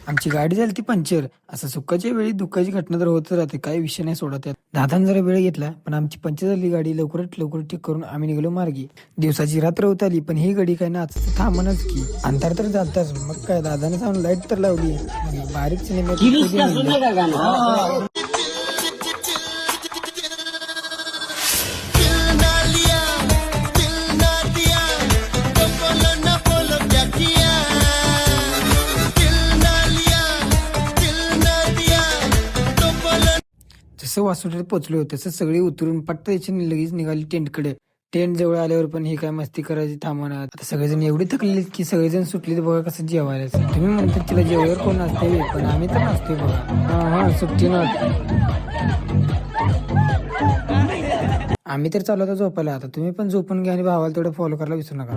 आमची गाडी झाली ती पंक्चर. असं सुखाच्या वेळी दुःखाची घटना तर होतच राहते, काही विषय नाही सोडत त्यात. दादाने जरा वेळ घेतला, पण आमची पंक्चर झाली गाडी लवकरात लवकर ठीक करून आम्ही निघालो मार्गी. दिवसाची रात्र होत आली, पण ही गाडी काय ना आता थांबणच की. अंधार तर जाताच, मग काय दादाने जाऊन लाईट तर लावली. बारीक सिनेमा जसं वासुदेवात पोहोचलो तसं सगळी उतरून पट्ट लगेच निघाली टेंटकडे. टेंट जवळ आल्यावर पण ही काय मस्ती करायची थांबणार. आता सगळेजण एवढे थकलेले की सगळेजण सुटले तर बघा कसं जेवायला. तुम्ही म्हणता तिला जेवायवर कोण नसते, पण आम्ही तर नसते बघा. हा सुट्टी नव्हती. आम्ही तर चालू होता झोपायला. आता तुम्ही पण झोपून घ्या आणि भावाला तेवढं फॉलो करायला विसरू नका.